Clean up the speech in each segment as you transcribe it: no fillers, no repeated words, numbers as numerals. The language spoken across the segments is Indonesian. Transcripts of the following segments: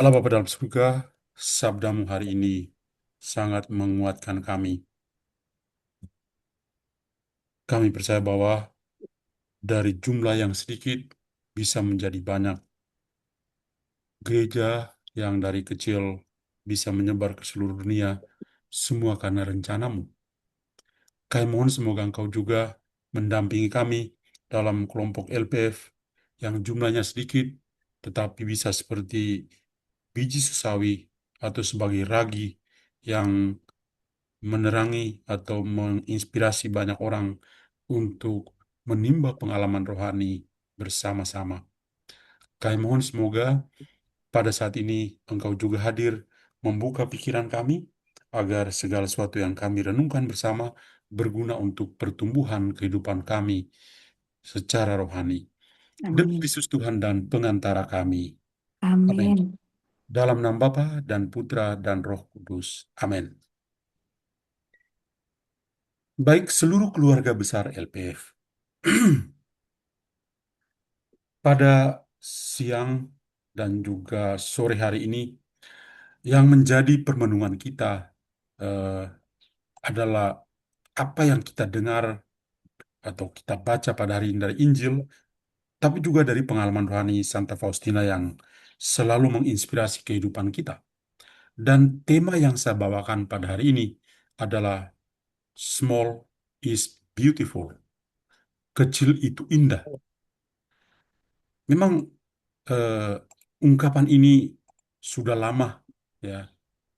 Allah Bapa dalam surga, sabdamu hari ini sangat menguatkan kami. Kami percaya bahwa dari jumlah yang sedikit bisa menjadi banyak. Gereja yang dari kecil bisa menyebar ke seluruh dunia, semua karena rencanamu. Kami mohon semoga Engkau juga mendampingi kami dalam kelompok LPF yang jumlahnya sedikit, tetapi bisa seperti biji sesawi atau sebagai ragi yang menerangi atau menginspirasi banyak orang untuk menimba pengalaman rohani bersama-sama. Kami mohon semoga pada saat ini Engkau juga hadir membuka pikiran kami agar segala sesuatu yang kami renungkan bersama berguna untuk pertumbuhan kehidupan kami secara rohani. Demi Amin. Kristus Tuhan dan pengantara kami. Amin. Amin. Dalam nama Bapa dan Putra dan Roh Kudus. Amin. Baik seluruh keluarga besar LPF. Pada siang dan juga sore hari ini, yang menjadi permenungan kita eh, adalah apa yang kita dengar atau kita baca pada hari ini dari Injil, tapi juga dari pengalaman rohani Santa Faustina yang selalu menginspirasi kehidupan kita. Dan tema yang saya bawakan pada hari ini adalah Small is Beautiful. Kecil itu indah. Memang eh, ungkapan ini sudah lama, ya,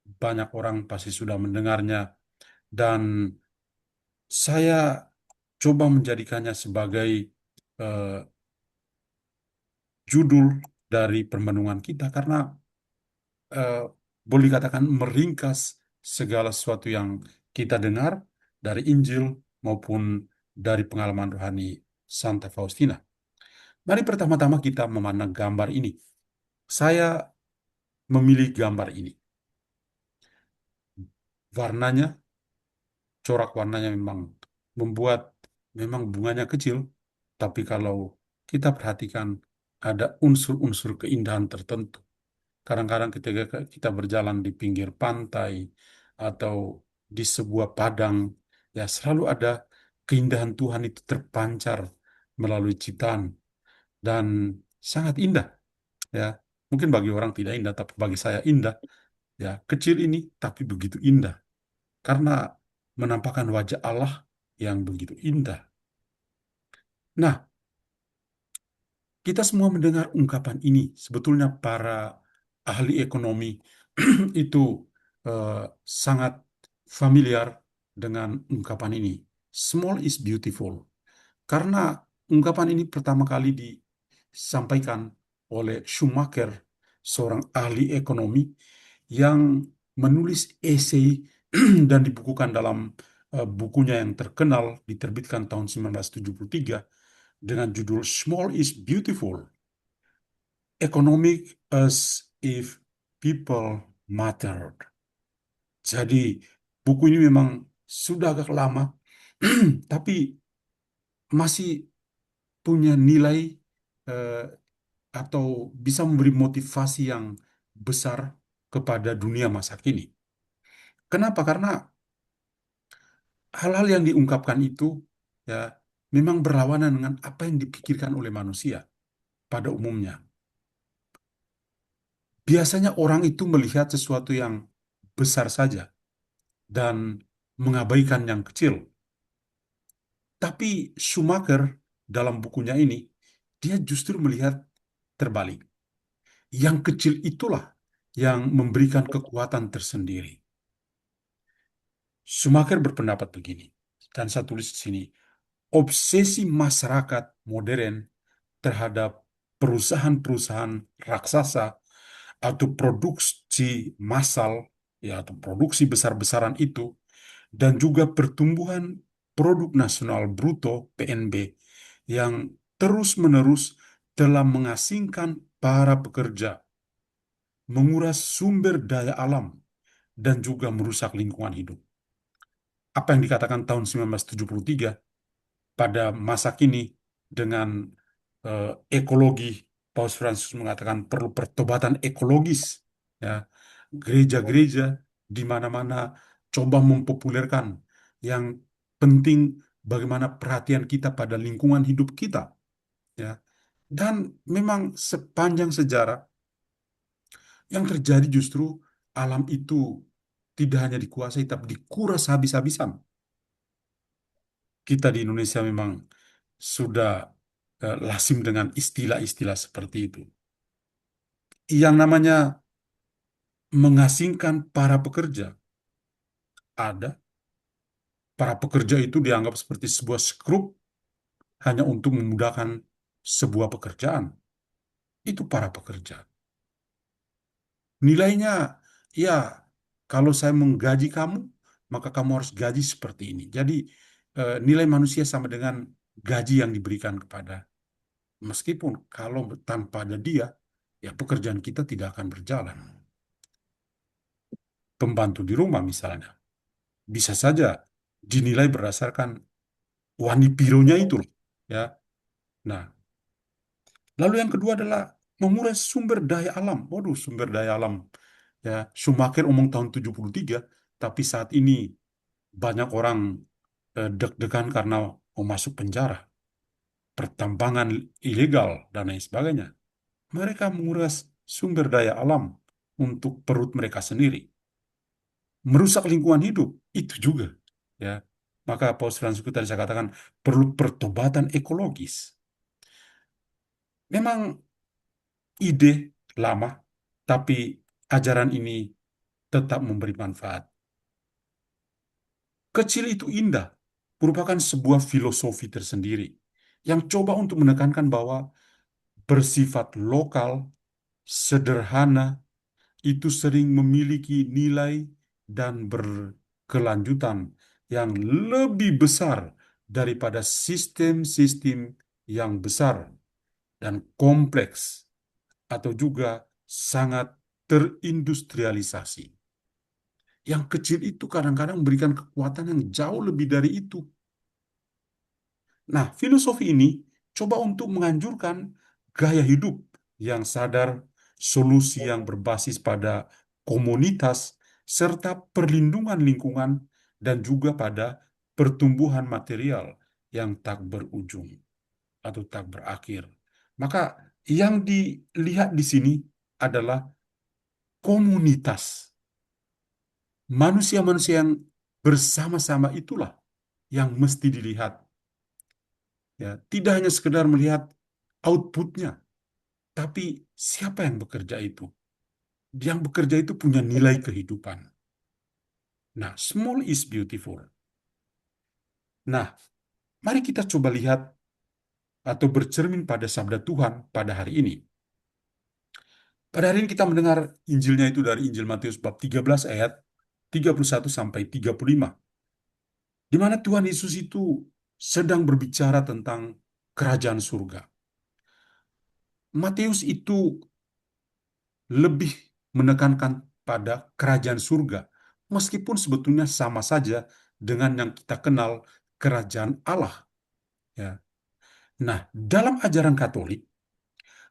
banyak orang pasti sudah mendengarnya, dan saya coba menjadikannya sebagai eh, judul dari permenungan kita karena eh, boleh dikatakan meringkas segala sesuatu yang kita dengar dari Injil maupun dari pengalaman rohani Santa Faustina. Mari pertama-tama kita memandang gambar ini. Saya memilih gambar ini. Warnanya, corak warnanya memang membuat memang bunganya kecil, tapi kalau kita perhatikan ada unsur-unsur keindahan tertentu. Kadang-kadang ketika kita berjalan di pinggir pantai atau di sebuah padang, ya selalu ada keindahan Tuhan itu terpancar melalui ciptaan dan sangat indah. Ya, mungkin bagi orang tidak indah, tapi bagi saya indah. Ya, kecil ini tapi begitu indah karena menampakkan wajah Allah yang begitu indah. Nah, kita semua mendengar ungkapan ini. Sebetulnya para ahli ekonomi itu eh, sangat familiar dengan ungkapan ini. Small is beautiful. Karena ungkapan ini pertama kali disampaikan oleh Schumacher, seorang ahli ekonomi yang menulis esai dan dibukukan dalam bukunya yang terkenal diterbitkan tahun 1973 dengan judul Small is Beautiful, Economic as if People Mattered. Jadi buku ini memang sudah agak lama, tapi masih punya nilai eh, atau bisa memberi motivasi yang besar kepada dunia masa kini. Kenapa? Karena hal-hal yang diungkapkan itu ya memang berlawanan dengan apa yang dipikirkan oleh manusia pada umumnya. Biasanya orang itu melihat sesuatu yang besar saja dan mengabaikan yang kecil. Tapi Schumacher dalam bukunya ini, dia justru melihat terbalik. Yang kecil itulah yang memberikan kekuatan tersendiri. Schumacher berpendapat begini, dan saya tulis di sini, obsesi masyarakat modern terhadap perusahaan-perusahaan raksasa atau produksi massal, ya, atau produksi besar-besaran itu, dan juga pertumbuhan produk nasional bruto (PNB) yang terus-menerus telah mengasingkan para pekerja, menguras sumber daya alam, dan juga merusak lingkungan hidup. Apa yang dikatakan tahun 1973 pada masa kini dengan ekologi, Paus Fransiskus mengatakan perlu pertobatan ekologis. ya. Gereja-gereja di mana-mana coba mempopulerkan yang penting bagaimana perhatian kita pada lingkungan hidup kita, ya. Dan memang sepanjang sejarah yang terjadi justru alam itu tidak hanya dikuasai tapi dikuras habis-habisan. Kita di Indonesia memang sudah lazim dengan istilah-istilah seperti itu. Yang namanya mengasingkan para pekerja ada. Para pekerja itu dianggap seperti sebuah skrup hanya untuk memudahkan sebuah pekerjaan. Itu para pekerja. Nilainya, ya, kalau saya menggaji kamu, maka kamu harus gaji seperti ini. Jadi, nilai manusia sama dengan gaji yang diberikan kepada. Meskipun kalau tanpa ada dia, ya pekerjaan kita tidak akan berjalan. Pembantu di rumah misalnya, bisa saja dinilai berdasarkan wanipironya itu, loh, ya. Nah, lalu yang kedua adalah menguras sumber daya alam. Waduh, sumber daya alam. Ya, Schumacher omong tahun 73, tapi saat ini banyak orang deg-degan karena mau masuk penjara, pertambangan ilegal, dan lain sebagainya. Mereka menguras sumber daya alam untuk perut mereka sendiri. Merusak lingkungan hidup, itu juga. Ya, maka Paus Fransiskus tadi saya katakan perlu pertobatan ekologis. Memang ide lama, tapi ajaran ini tetap memberi manfaat. Kecil itu indah, merupakan sebuah filosofi tersendiri yang coba untuk menekankan bahwa bersifat lokal, sederhana, itu sering memiliki nilai dan berkelanjutan yang lebih besar daripada sistem-sistem yang besar dan kompleks atau juga sangat terindustrialisasi. Yang kecil itu kadang-kadang memberikan kekuatan yang jauh lebih dari itu. Nah, filosofi ini coba untuk menganjurkan gaya hidup yang sadar, solusi yang berbasis pada komunitas, serta perlindungan lingkungan, dan juga pada pertumbuhan material yang tak berujung atau tak berakhir. Maka yang dilihat di sini adalah komunitas. Manusia-manusia yang bersama-sama itulah yang mesti dilihat. Ya, tidak hanya sekedar melihat outputnya, tapi siapa yang bekerja itu? Yang bekerja itu punya nilai kehidupan. Nah, small is beautiful. Nah, mari kita coba lihat atau bercermin pada sabda Tuhan pada hari ini. Pada hari ini kita mendengar Injilnya itu dari Injil Matius bab 13 ayat 31 sampai 35. Di mana Tuhan Yesus itu sedang berbicara tentang kerajaan surga. Matius itu lebih menekankan pada kerajaan surga, meskipun sebetulnya sama saja dengan yang kita kenal kerajaan Allah. Ya. Nah, dalam ajaran Katolik,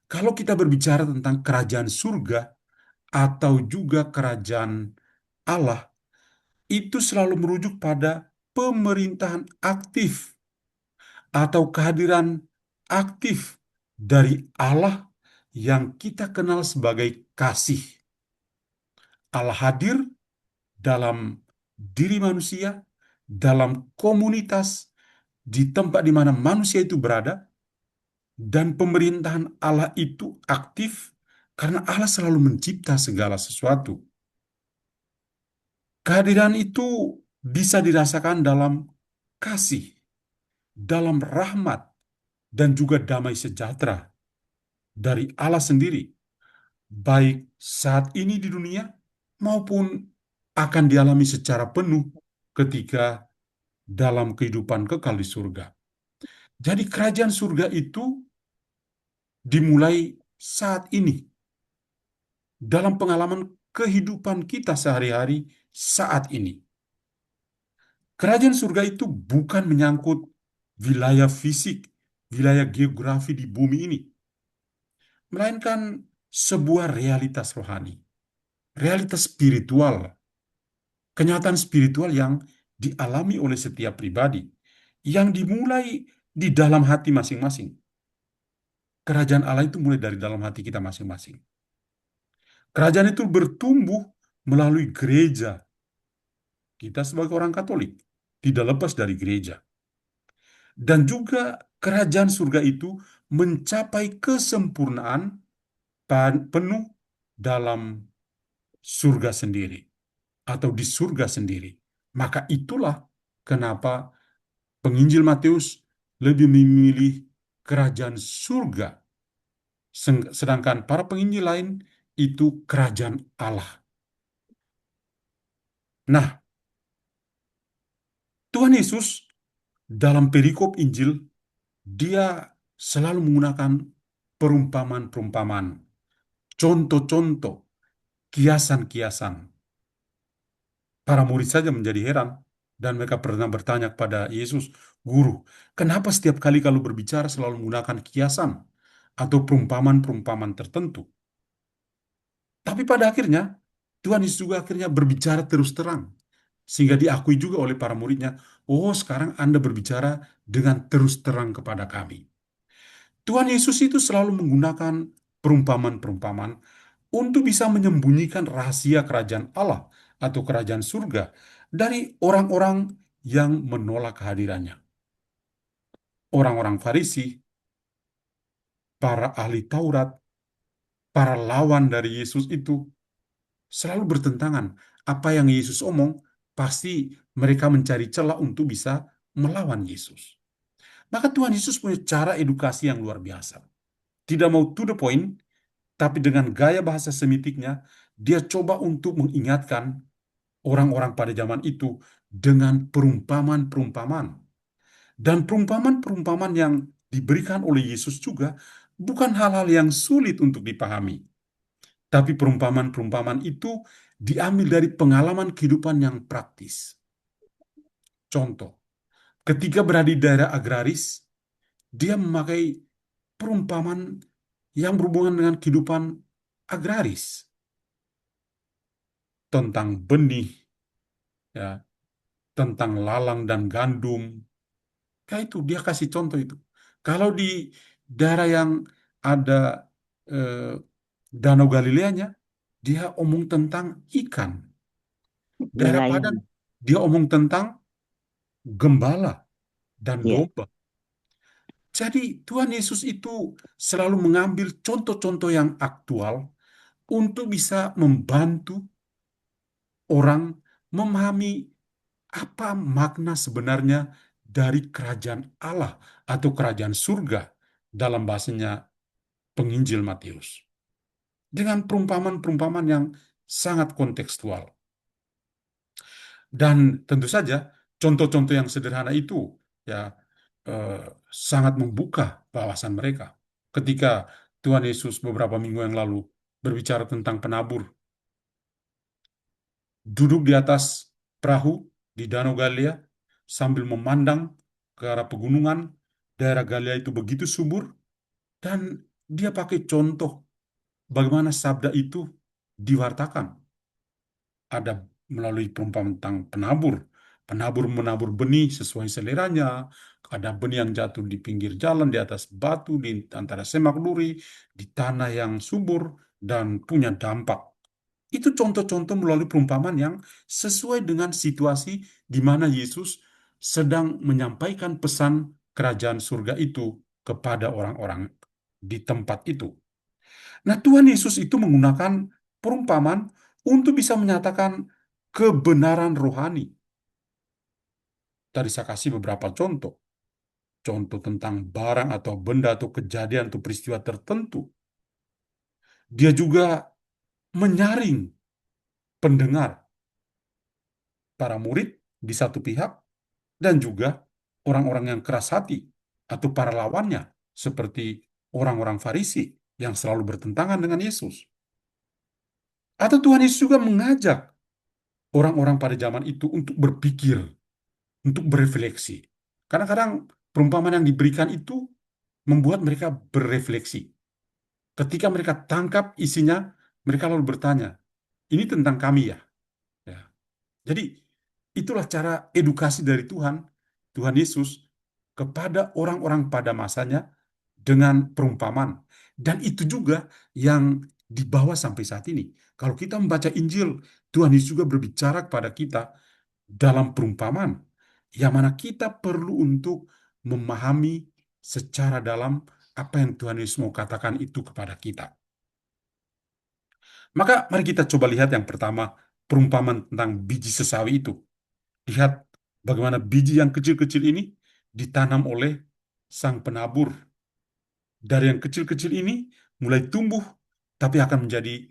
kalau kita berbicara tentang kerajaan surga atau juga kerajaan Allah, itu selalu merujuk pada pemerintahan aktif atau kehadiran aktif dari Allah yang kita kenal sebagai kasih. Allah hadir dalam diri manusia, dalam komunitas, di tempat di mana manusia itu berada, dan pemerintahan Allah itu aktif karena Allah selalu mencipta segala sesuatu. Kehadiran itu bisa dirasakan dalam kasih, dalam rahmat, dan juga damai sejahtera dari Allah sendiri, baik saat ini di dunia maupun akan dialami secara penuh ketika dalam kehidupan kekal di surga. Jadi kerajaan surga itu dimulai saat ini, dalam pengalaman kehidupan kita sehari-hari saat ini. Kerajaan surga itu bukan menyangkut wilayah fisik, wilayah geografi di bumi ini, melainkan sebuah realitas rohani. realitas spiritual, kenyataan spiritual yang dialami oleh setiap pribadi, yang dimulai di dalam hati masing-masing. Kerajaan Allah itu mulai dari dalam hati kita masing-masing. Kerajaan itu bertumbuh melalui gereja. Kita sebagai orang Katolik tidak lepas dari gereja. Dan juga kerajaan surga itu mencapai kesempurnaan penuh dalam surga sendiri atau di surga sendiri. Maka itulah kenapa penginjil Matius lebih memilih kerajaan surga, sedangkan para penginjil lain itu kerajaan Allah. Nah, Tuhan Yesus dalam perikop Injil, dia selalu menggunakan perumpamaan-perumpamaan, contoh-contoh, kiasan-kiasan. Para murid saja menjadi heran dan mereka pernah bertanya kepada Yesus, "Guru, kenapa setiap kali kalau berbicara selalu menggunakan kiasan atau perumpamaan-perumpamaan tertentu?" Tapi pada akhirnya, Tuhan Yesus juga akhirnya berbicara terus terang. Sehingga diakui juga oleh para muridnya, "Oh, sekarang Anda berbicara dengan terus terang kepada kami." Tuhan Yesus itu selalu menggunakan perumpamaan-perumpamaan untuk bisa menyembunyikan rahasia kerajaan Allah atau kerajaan surga dari orang-orang yang menolak kehadirannya. Orang-orang Farisi, para ahli Taurat, para lawan dari Yesus itu selalu bertentangan. Apa yang Yesus omong, pasti mereka mencari celah untuk bisa melawan Yesus. Maka Tuhan Yesus punya cara edukasi yang luar biasa. Tidak mau to the point, tapi dengan gaya bahasa semitiknya, dia coba untuk mengingatkan orang-orang pada zaman itu dengan perumpamaan-perumpamaan. Dan perumpamaan-perumpamaan yang diberikan oleh Yesus juga bukan hal-hal yang sulit untuk dipahami. Tapi perumpamaan-perumpamaan itu diambil dari pengalaman kehidupan yang praktis. Contoh, ketika berada di daerah agraris, dia memakai perumpamaan yang berhubungan dengan kehidupan agraris tentang benih, ya, tentang lalang dan gandum. Kayak itu dia kasih contoh itu. Kalau di daerah yang ada eh, Danau Galileanya, dia omong tentang ikan. Daerah Padan, Wilayahnya. dia omong tentang gembala dan Ya, domba. Jadi Tuhan Yesus itu selalu mengambil contoh-contoh yang aktual untuk bisa membantu orang memahami apa makna sebenarnya dari kerajaan Allah atau kerajaan surga dalam bahasanya penginjil Matius. Dengan perumpamaan-perumpamaan yang sangat kontekstual. Dan tentu saja contoh-contoh yang sederhana itu ya eh, sangat membuka wawasan mereka. Ketika Tuhan Yesus beberapa minggu yang lalu berbicara tentang penabur, duduk di atas perahu di Danau Galilea sambil memandang ke arah pegunungan, daerah Galilea itu begitu subur, dan dia pakai contoh bagaimana sabda itu diwartakan. Ada melalui perumpamaan tentang penabur. Penabur menabur benih sesuai seleranya. Ada benih yang jatuh di pinggir jalan, di atas batu, di antara semak duri, di tanah yang subur, dan punya dampak. Itu contoh-contoh melalui perumpamaan yang sesuai dengan situasi di mana Yesus sedang menyampaikan pesan kerajaan surga itu kepada orang-orang di tempat itu. Nah, Tuhan Yesus itu menggunakan perumpamaan untuk bisa menyatakan kebenaran rohani. Tadi saya kasih beberapa contoh. Contoh tentang barang atau benda atau kejadian atau peristiwa tertentu. Dia juga menyaring pendengar, para murid di satu pihak, dan juga orang-orang yang keras hati atau para lawannya, seperti orang-orang Farisi yang selalu bertentangan dengan Yesus. Atau Tuhan Yesus juga mengajak orang-orang pada zaman itu untuk berpikir, untuk berefleksi. Kadang-kadang perumpamaan yang diberikan itu membuat mereka berefleksi. Ketika mereka tangkap isinya, mereka lalu bertanya, Ini tentang kami ya. Ya. Jadi itulah cara edukasi dari Tuhan, Tuhan Yesus kepada orang-orang pada masanya dengan perumpamaan. Dan itu juga yang dibawa sampai saat ini. Kalau kita membaca Injil, Tuhan Yesus juga berbicara kepada kita dalam perumpamaan, yang mana kita perlu untuk memahami secara dalam apa yang Tuhan Yesus mau katakan itu kepada kita. Maka mari kita coba lihat yang pertama, perumpamaan tentang biji sesawi itu. Lihat bagaimana biji yang kecil-kecil ini ditanam oleh sang penabur. Dari yang kecil-kecil ini mulai tumbuh, tapi akan menjadi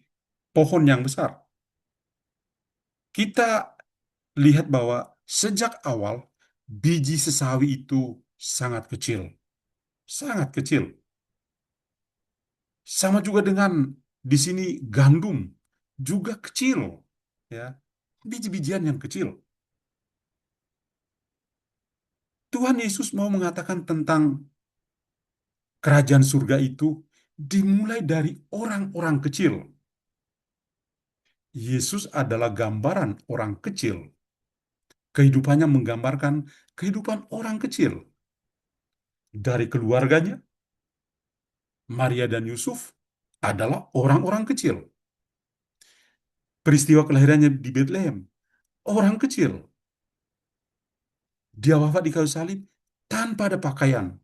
pohon yang besar. Kita lihat bahwa sejak awal biji sesawi itu sangat kecil, sangat kecil. Sama juga dengan di sini gandum juga kecil, ya, biji-bijian yang kecil. Tuhan Yesus mau mengatakan tentang kerajaan surga itu dimulai dari orang-orang kecil. Yesus adalah gambaran orang kecil. Kehidupannya menggambarkan kehidupan orang kecil. Dari keluarganya, Maria dan Yusuf adalah orang-orang kecil. Peristiwa kelahirannya di Bethlehem, orang kecil. Dia wafat di kayu salib tanpa ada pakaian.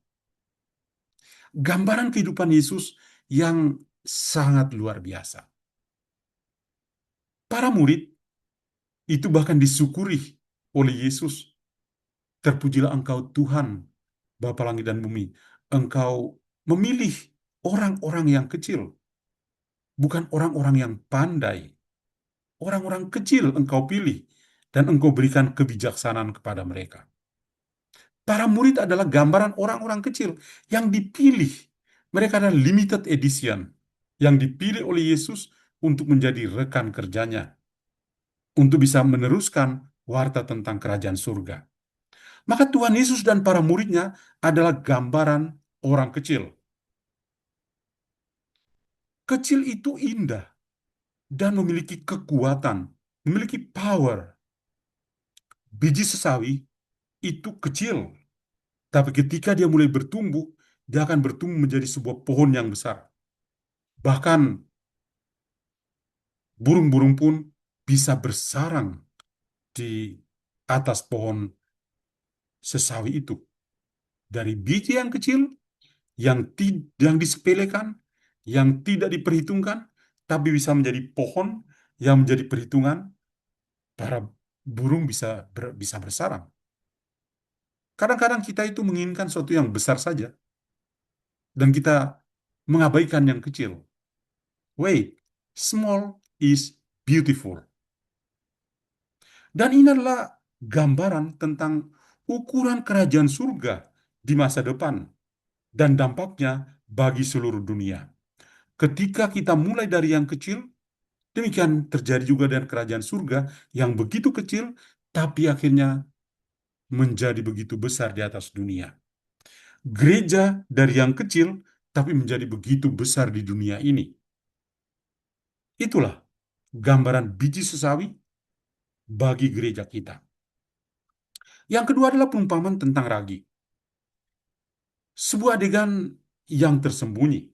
Gambaran kehidupan Yesus yang sangat luar biasa. Para murid itu bahkan disyukuri oleh Yesus. Terpujilah Engkau Tuhan, Bapa langit dan bumi. Engkau memilih orang-orang yang kecil, bukan orang-orang yang pandai. Orang-orang kecil Engkau pilih, dan Engkau berikan kebijaksanaan kepada mereka. Para murid adalah gambaran orang-orang kecil yang dipilih. Mereka adalah limited edition, yang dipilih oleh Yesus untuk menjadi rekan kerjanya, untuk bisa meneruskan warta tentang kerajaan surga. Maka Tuhan Yesus dan para muridnya adalah gambaran orang kecil. Kecil itu indah dan memiliki kekuatan, memiliki power. Biji sesawi itu kecil, tapi ketika dia mulai bertumbuh, dia akan bertumbuh menjadi sebuah pohon yang besar. Bahkan burung-burung pun bisa bersarang di atas pohon sesawi itu. Dari biji yang kecil, yang disepelekan, yang tidak diperhitungkan, tapi bisa menjadi pohon yang menjadi perhitungan, para burung bisa bersarang. Kadang-kadang kita itu menginginkan sesuatu yang besar saja, dan kita mengabaikan yang kecil. Wait, small is beautiful. Dan ini adalah gambaran tentang ukuran kerajaan surga di masa depan dan dampaknya bagi seluruh dunia. Ketika kita mulai dari yang kecil, demikian terjadi juga dengan kerajaan surga yang begitu kecil, tapi akhirnya menjadi begitu besar di atas dunia. Gereja dari yang kecil, tapi menjadi begitu besar di dunia ini. Itulah gambaran biji sesawi bagi gereja kita. Yang kedua adalah perumpamaan tentang ragi. Sebuah adegan yang tersembunyi.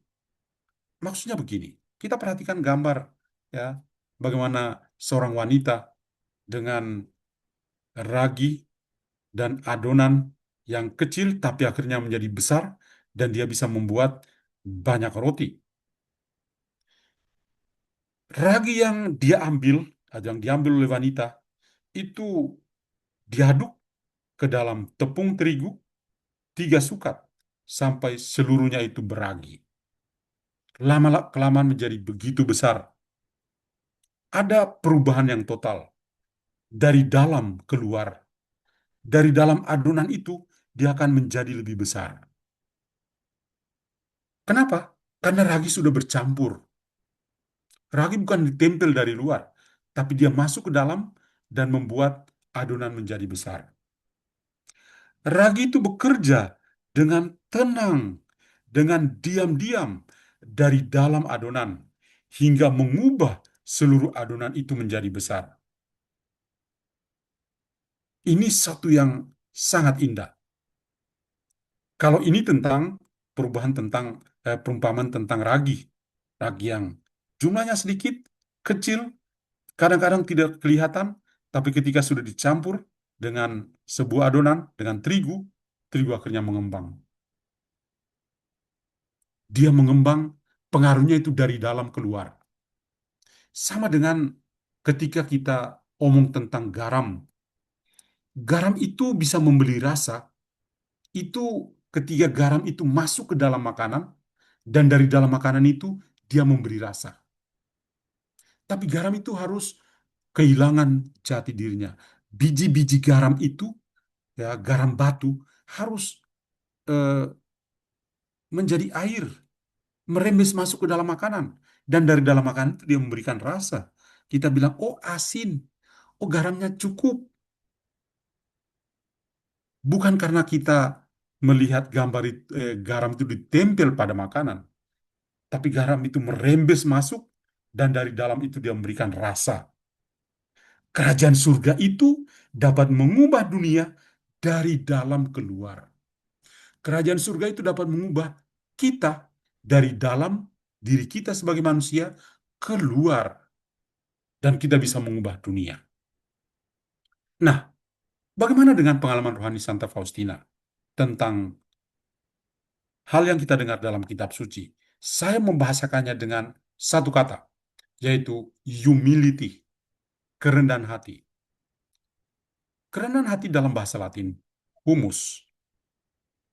Maksudnya begini, kita perhatikan gambar, ya, bagaimana seorang wanita dengan ragi dan adonan yang kecil tapi akhirnya menjadi besar dan dia bisa membuat banyak roti. Ragi yang dia ambil, atau yang diambil oleh wanita, itu diaduk ke dalam tepung terigu 3 sukat sampai seluruhnya itu beragi. Lama-kelamaan menjadi begitu besar. Ada perubahan yang total dari dalam keluar. Dari dalam adonan itu dia akan menjadi lebih besar. Kenapa? Karena ragi sudah bercampur. Ragi bukan ditempel dari luar, tapi dia masuk ke dalam dan membuat adonan menjadi besar. Ragi itu bekerja dengan tenang, dengan diam-diam dari dalam adonan, hingga mengubah seluruh adonan itu menjadi besar. Ini satu yang sangat indah. Kalau ini tentang perubahan tentang perumpamaan tentang ragi, ragi yang jumlahnya sedikit, kecil, kadang-kadang tidak kelihatan, tapi ketika sudah dicampur dengan sebuah adonan, dengan terigu, terigu akhirnya mengembang. Dia mengembang, pengaruhnya itu dari dalam keluar. Sama dengan ketika kita omong tentang garam. Garam itu bisa memberi rasa, itu ketika garam itu masuk ke dalam makanan, dan dari dalam makanan itu dia memberi rasa. Tapi garam itu harus kehilangan jati dirinya. Biji-biji garam itu, ya garam batu, harus eh, menjadi air, merembes masuk ke dalam makanan. Dan dari dalam makanan itu dia memberikan rasa. Kita bilang, oh asin, oh garamnya cukup. Bukan karena kita melihat garam itu ditempel pada makanan, tapi garam itu merembes masuk dan dari dalam itu dia memberikan rasa. Kerajaan surga itu dapat mengubah dunia dari dalam keluar. Kerajaan surga itu dapat mengubah kita dari dalam diri kita sebagai manusia keluar dan kita bisa mengubah dunia. Nah, bagaimana dengan pengalaman rohani Santa Faustina tentang hal yang kita dengar dalam kitab suci? Saya membahasakannya dengan satu kata, yaitu humility, kerendahan hati. Kerendahan hati dalam bahasa Latin, humus.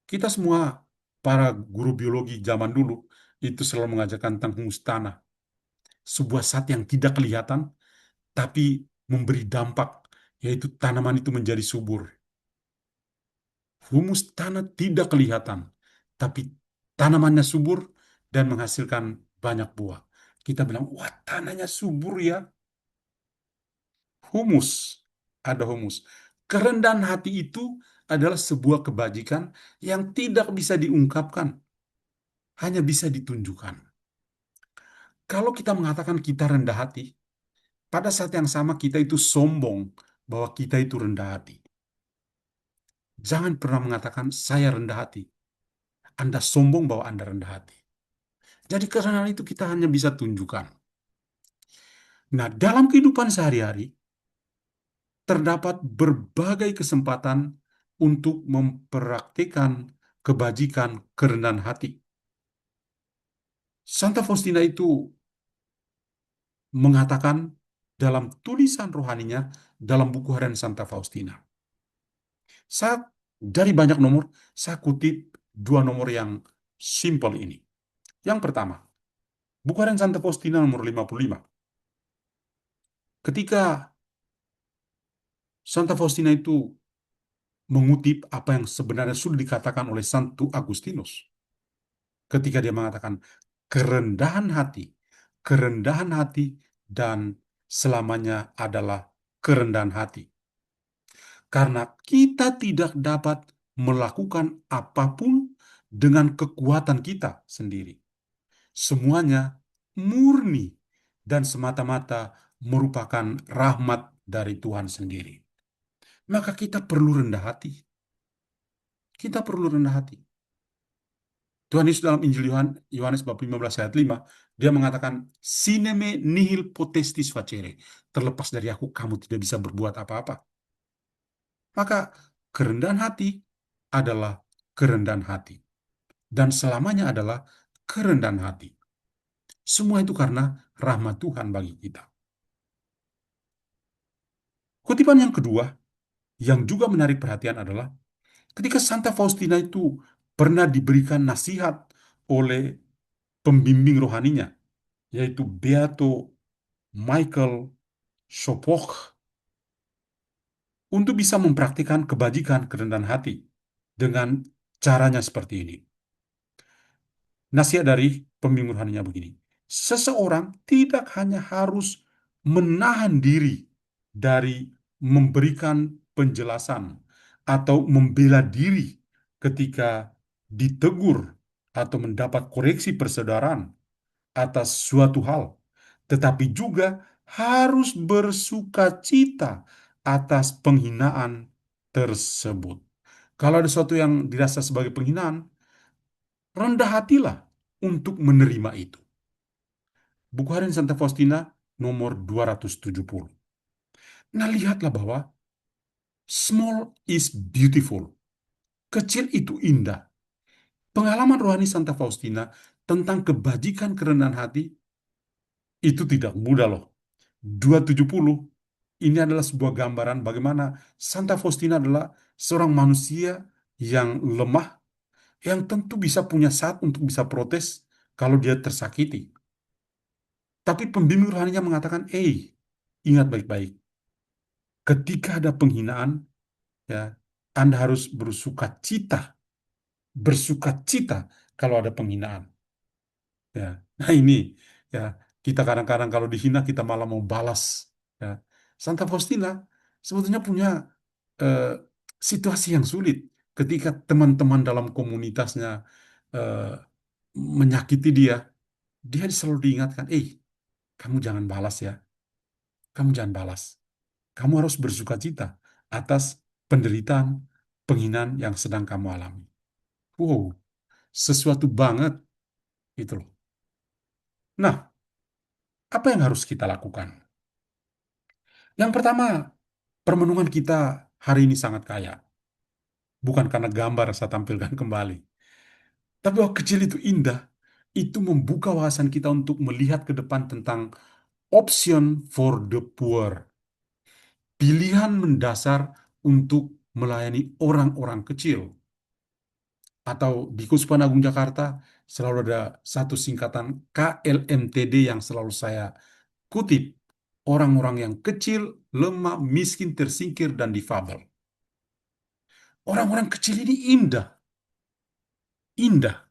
Kita semua, para guru biologi zaman dulu, itu selalu mengajarkan tentang humus tanah. Sebuah zat yang tidak kelihatan, tapi memberi dampak, yaitu tanaman itu menjadi subur. Humus tanah tidak kelihatan, tapi tanamannya subur dan menghasilkan banyak buah. Kita bilang, wah tanahnya subur ya. Humus, ada humus. Kerendahan hati itu adalah sebuah kebajikan yang tidak bisa diungkapkan, hanya bisa ditunjukkan. Kalau kita mengatakan kita rendah hati, pada saat yang sama kita itu sombong bahwa kita itu rendah hati. Jangan pernah mengatakan saya rendah hati. Anda sombong bahwa Anda rendah hati. Jadi karena itu kita hanya bisa tunjukkan. Nah, dalam kehidupan sehari-hari terdapat berbagai kesempatan untuk mempraktikkan kebajikan kerendahan hati. Santa Faustina itu mengatakan dalam tulisan rohaninya dalam buku harian Santa Faustina. Saat dari banyak nomor, saya kutip dua nomor yang simple ini. Yang pertama, buku harian Santa Faustina nomor 55. Ketika Santa Faustina itu mengutip apa yang sebenarnya sudah dikatakan oleh Santo Agustinus, ketika dia mengatakan kerendahan hati dan selamanya adalah kerendahan hati. Karena kita tidak dapat melakukan apapun dengan kekuatan kita sendiri. Semuanya murni dan semata-mata merupakan rahmat dari Tuhan sendiri. Maka kita perlu rendah hati. Kita perlu rendah hati. Tuhan Yesus dalam Injil Yohanes bab 15 ayat 5, dia mengatakan, sine me nihil potestis facere. Terlepas dari aku, kamu tidak bisa berbuat apa-apa. Maka kerendahan hati adalah kerendahan hati. Dan selamanya adalah kerendahan hati. Semua itu karena rahmat Tuhan bagi kita. Kutipan yang kedua, yang juga menarik perhatian adalah ketika Santa Faustina itu pernah diberikan nasihat oleh pembimbing rohaninya, yaitu Beato Michael Schopoch, untuk bisa mempraktikkan kebajikan kerendahan hati dengan caranya seperti ini. Nasihat dari pembimbing rohaninya begini. Seseorang tidak hanya harus menahan diri dari memberikan penjelasan atau membela diri ketika ditegur atau mendapat koreksi persaudaraan atas suatu hal, tetapi juga harus bersuka cita atas penghinaan tersebut. Kalau ada sesuatu yang dirasa sebagai penghinaan, rendah hatilah untuk menerima itu. Buku Harian Santa Faustina nomor 270. Nah, lihatlah bahwa small is beautiful. Kecil itu indah. Pengalaman rohani Santa Faustina tentang kebajikan kerendahan hati itu tidak mudah loh. 270 ini adalah sebuah gambaran bagaimana Santa Faustina adalah seorang manusia yang lemah, yang tentu bisa punya saat untuk bisa protes kalau dia tersakiti. Tapi pembimbing rohaninya mengatakan, ingat baik-baik, ketika ada penghinaan, ya, Anda harus bersuka cita kalau ada penghinaan. Ya, nah ini, ya, kita kadang-kadang kalau dihina kita malah mau balas. Ya, Santa Faustina sebetulnya punya eh, situasi yang sulit ketika teman-teman dalam komunitasnya eh, menyakiti dia, dia selalu diingatkan, kamu jangan balas ya, kamu jangan balas. Kamu harus bersuka cita atas penderitaan, penghinaan yang sedang kamu alami. Wow, sesuatu banget itu loh. Nah, apa yang harus kita lakukan? Yang pertama, permenungan kita hari ini sangat kaya. Bukan karena gambar saya tampilkan kembali. Tapi bahwa kecil itu indah, itu membuka wawasan kita untuk melihat ke depan tentang option for the poor. Pilihan mendasar untuk melayani orang-orang kecil. Atau di Kusuma Agung Jakarta selalu ada satu singkatan KLMTD yang selalu saya kutip. Orang-orang yang kecil, lemah, miskin, tersingkir, dan difabel. Orang-orang kecil ini indah. Indah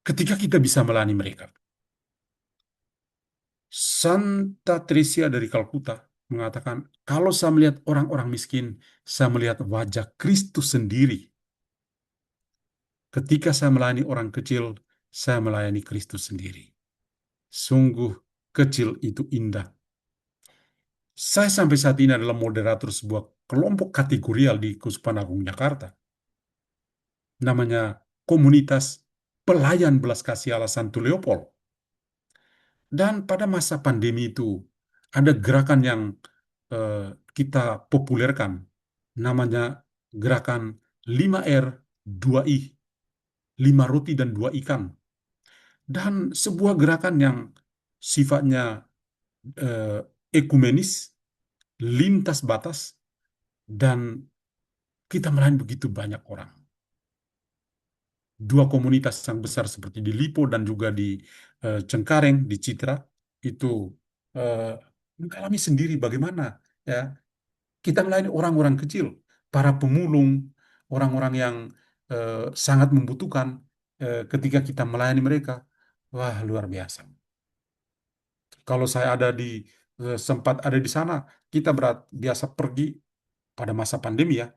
ketika kita bisa melayani mereka. Santa Teresa dari Kalkuta mengatakan, kalau saya melihat orang-orang miskin, saya melihat wajah Kristus sendiri. Ketika saya melayani orang kecil, saya melayani Kristus sendiri. Sungguh kecil itu indah. Saya sampai saat ini adalah moderator sebuah kelompok kategorial di Kusuma Agung Jakarta. Namanya Komunitas Pelayan Belas Kasih Allah Santo Leopold. Dan pada masa pandemi itu, ada gerakan yang eh, kita populerkan, namanya gerakan 5R, 2I, 5 roti dan 2 ikan. Dan sebuah gerakan yang sifatnya eh, ekumenis, lintas batas, dan kita melayani begitu banyak orang. Dua komunitas yang besar seperti di Lipo dan juga di Cengkareng, di Citra, itu eh, mengalami sendiri bagaimana ya kita melayani orang-orang kecil, para pemulung, orang-orang yang eh, sangat membutuhkan ketika kita melayani mereka. Wah, luar biasa. Kalau saya sempat ada di sana, kita biasa pergi pada masa pandemi ya,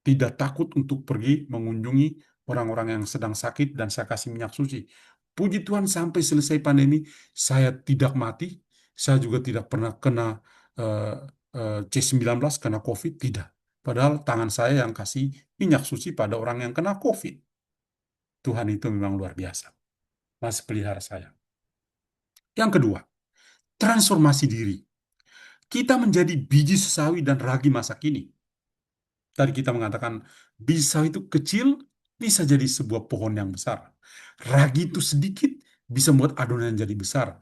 tidak takut untuk pergi mengunjungi orang-orang yang sedang sakit dan saya kasih minyak suci. Puji Tuhan sampai selesai pandemi, saya tidak mati, saya juga tidak pernah kena eh, C19, kena COVID, tidak. Padahal tangan saya yang kasih minyak suci pada orang yang kena COVID. Tuhan itu memang luar biasa. Masih pelihara saya. Yang kedua, transformasi diri. Kita menjadi biji sesawi dan ragi masa kini. Tadi kita mengatakan pisau itu kecil bisa jadi sebuah pohon yang besar. Ragi itu sedikit bisa membuat adonan jadi besar.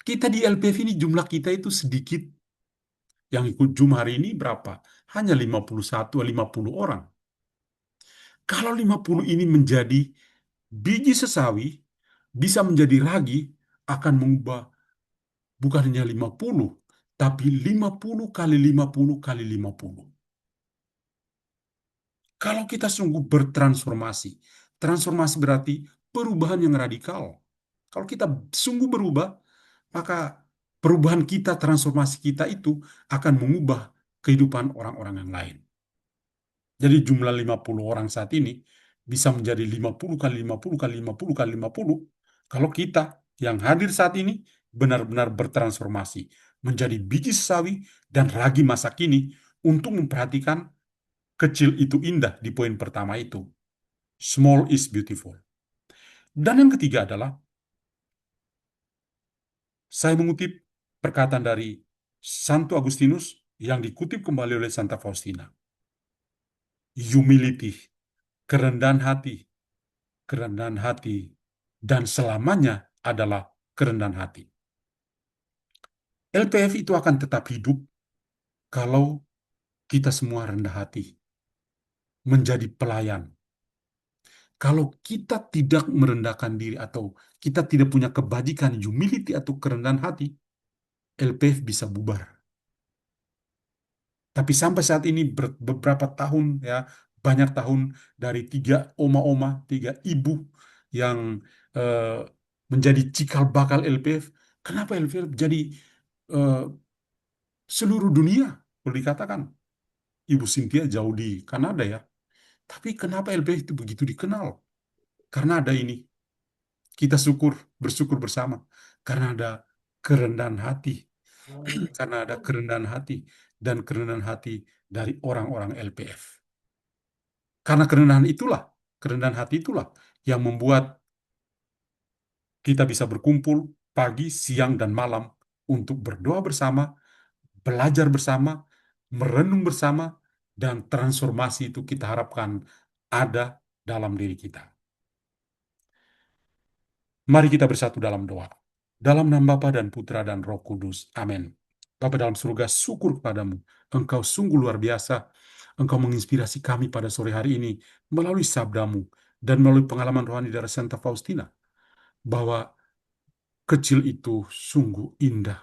Kita di LPV ini jumlah kita itu sedikit. Yang ikut Zoom hari ini berapa? Hanya 51 atau 50 orang. Kalau 50 ini menjadi biji sesawi, bisa menjadi ragi, akan mengubah bukan hanya 50, tapi 50 kali 50 kali 50. Kalau kita sungguh bertransformasi, transformasi berarti perubahan yang radikal. Kalau kita sungguh berubah, maka perubahan kita, transformasi kita itu akan mengubah kehidupan orang-orang yang lain. Jadi jumlah 50 orang saat ini bisa menjadi 50 kali 50 kali 50 kali 50. Kalau kita yang hadir saat ini benar-benar bertransformasi menjadi biji sawi dan ragi masa kini untuk memperhatikan kecil itu indah di poin pertama itu. Small is beautiful. Dan yang ketiga adalah saya mengutip perkataan dari Santo Agustinus yang dikutip kembali oleh Santa Faustina. Humility, kerendahan hati, dan selamanya adalah kerendahan hati. LPF itu akan tetap hidup kalau kita semua rendah hati, menjadi pelayan. Kalau kita tidak merendahkan diri atau kita tidak punya kebajikan, humility atau kerendahan hati, LPF bisa bubar. Tapi sampai saat ini beberapa tahun ya, banyak tahun dari tiga oma-oma, tiga ibu yang eh, menjadi cikal bakal LPF. Kenapa LPF jadi eh, seluruh dunia? Boleh dikatakan Ibu Cynthia jauh di Kanada ya. Tapi kenapa LPF itu begitu dikenal? Karena ada ini. Kita bersyukur bersama. Karena ada kerendahan hati. Karena ada kerendahan hati dan kerendahan hati dari orang-orang LPF. Karena kerendahan hati itulah yang membuat kita bisa berkumpul pagi, siang, dan malam untuk berdoa bersama, belajar bersama, merenung bersama, dan transformasi itu kita harapkan ada dalam diri kita. Mari kita bersatu dalam doa. Dalam nama Bapa dan Putra dan Roh Kudus. Amin. Bapa dalam surga, syukur kepadamu. Engkau sungguh luar biasa. Engkau menginspirasi kami pada sore hari ini melalui sabdamu dan melalui pengalaman rohani dari Santa Faustina. Bahwa kecil itu sungguh indah.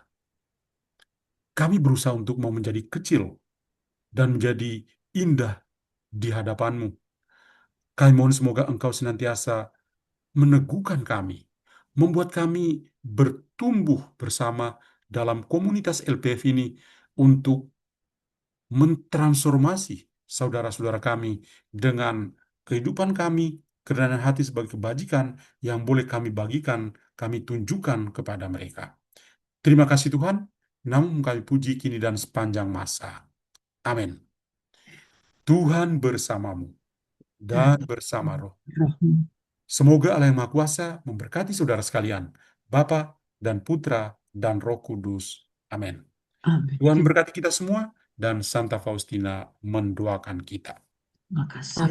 Kami berusaha untuk mau menjadi kecil dan menjadi indah di hadapanmu. Kami mohon semoga engkau senantiasa meneguhkan kami, membuat kami bertumbuh bersama dalam komunitas LPF ini untuk mentransformasi saudara-saudara kami dengan kehidupan kami, kerendahan hati sebagai kebajikan yang boleh kami bagikan, kami tunjukkan kepada mereka. Terima kasih Tuhan, namun kami puji kini dan sepanjang masa. Amin. Tuhan bersamamu dan bersama roh. Rohmu. Semoga Allah yang Maha Kuasa memberkati saudara sekalian, Bapa dan Putra dan Roh Kudus. Amin. Amin. Tuhan Terima memberkati kita semua dan Santa Faustina mendoakan kita. kasih.